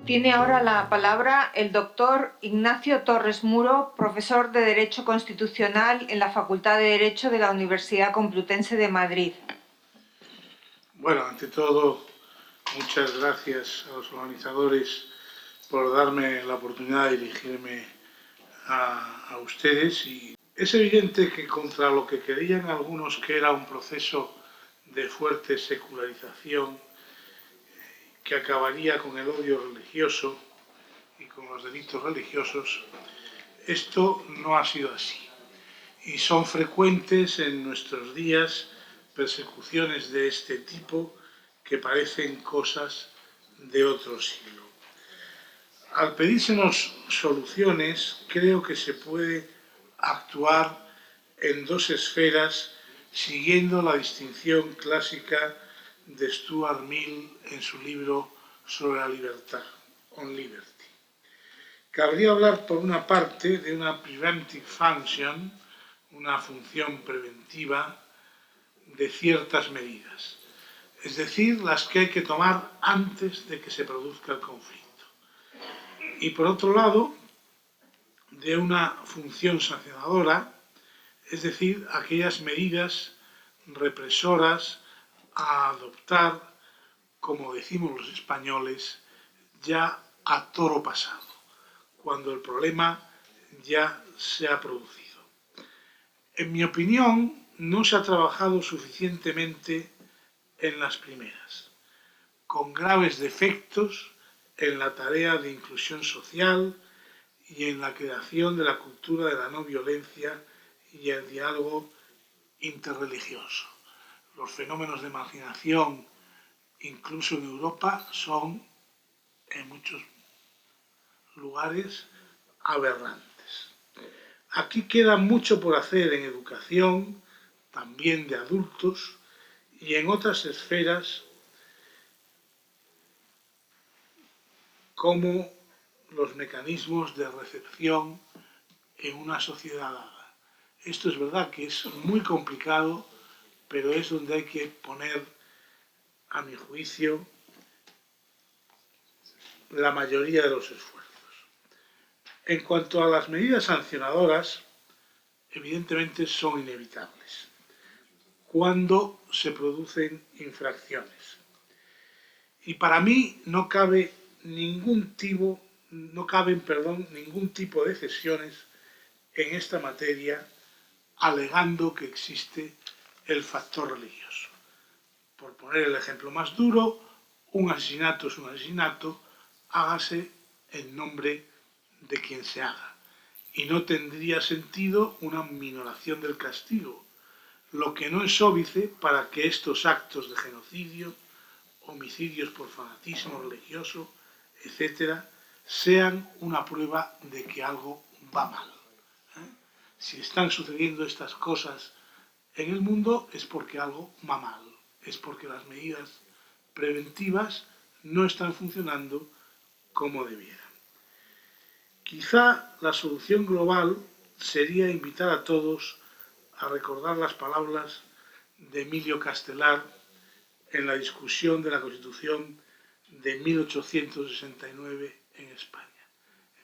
Tiene ahora la palabra el doctor Ignacio Torres Muro, profesor de Derecho Constitucional en la Facultad de Derecho de la Universidad Complutense de Madrid. Bueno, ante todo, muchas gracias a los organizadores por darme la oportunidad de dirigirme a ustedes. Y es evidente que contra lo que querían algunos, que era un proceso de fuerte secularización que acabaría con el odio religioso y con los delitos religiosos, esto no ha sido así. Y son frecuentes en nuestros días persecuciones de este tipo que parecen cosas de otro siglo. Al pedírsenos soluciones, creo que se puede actuar en dos esferas siguiendo la distinción clásica de Stuart Mill en su libro sobre la libertad, On Liberty. Cabría hablar, por una parte, de una preventive function, una función preventiva de ciertas medidas, es decir, las que hay que tomar antes de que se produzca el conflicto. Y por otro lado, de una función sancionadora, es decir, aquellas medidas represoras a adoptar, como decimos los españoles, ya a toro pasado, cuando el problema ya se ha producido. En mi opinión, no se ha trabajado suficientemente en las primeras, con graves defectos en la tarea de inclusión social y en la creación de la cultura de la no violencia y el diálogo interreligioso. Los fenómenos de marginación, incluso en Europa, son en muchos lugares aberrantes. Aquí queda mucho por hacer en educación, también de adultos, y en otras esferas como los mecanismos de recepción en una sociedad dada. Esto es verdad que es muy complicado, pero es donde hay que poner, a mi juicio, la mayoría de los esfuerzos. En cuanto a las medidas sancionadoras, evidentemente son inevitables cuando se producen infracciones. Y para mí no caben ningún tipo de excepciones en esta materia, alegando que existe el factor religioso. Por poner el ejemplo más duro, un asesinato es un asesinato, hágase en nombre de quien se haga. Y no tendría sentido una minoración del castigo, lo que no es óbice para que estos actos de genocidio, homicidios por fanatismo religioso, etc., sean una prueba de que algo va mal. Si están sucediendo estas cosas en el mundo es porque algo va mal, es porque las medidas preventivas no están funcionando como debieran. Quizá la solución global sería invitar a todos a recordar las palabras de Emilio Castelar en la discusión de la Constitución de 1869 en España.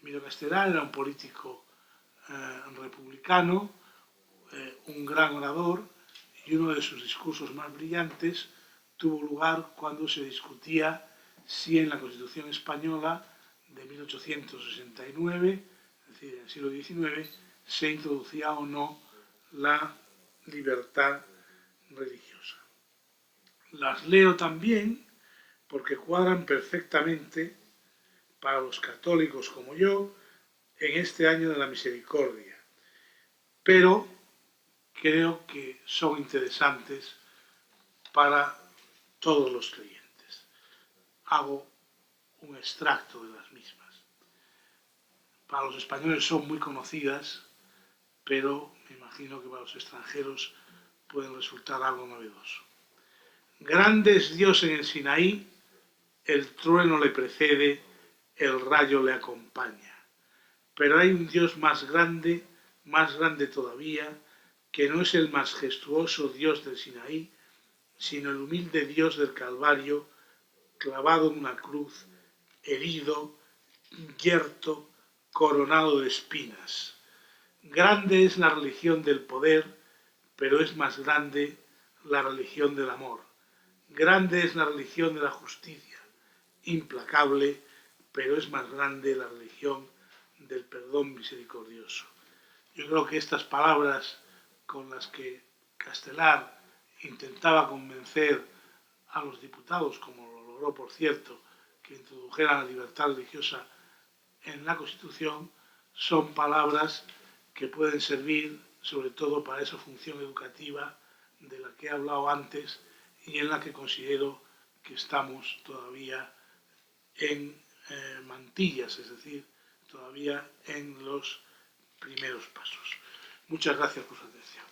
Emilio Castelar era un político republicano, un gran orador, y uno de sus discursos más brillantes tuvo lugar cuando se discutía si en la Constitución española de 1869, es decir, en el siglo XIX, se introducía o no la libertad religiosa. Las leo también porque cuadran perfectamente para los católicos como yo en este año de la misericordia, pero creo que son interesantes para todos los creyentes. Hago un extracto de las mismas. Para los españoles son muy conocidas, pero me imagino que para los extranjeros pueden resultar algo novedoso. Grande es Dios en el Sinaí, el trueno le precede, el rayo le acompaña. Pero hay un Dios más grande todavía, que no es el majestuoso Dios del Sinaí, sino el humilde Dios del Calvario, clavado en una cruz, herido, yerto, coronado de espinas. Grande es la religión del poder, pero es más grande la religión del amor. Grande es la religión de la justicia, implacable, pero es más grande la religión del perdón misericordioso. Yo creo que estas palabras con las que Castelar intentaba convencer a los diputados, como lo logró, por cierto, que introdujeran la libertad religiosa en la Constitución, son palabras que pueden servir sobre todo para esa función educativa de la que he hablado antes y en la que considero que estamos todavía en mantillas, es decir, todavía en los primeros pasos. Muchas gracias por su atención.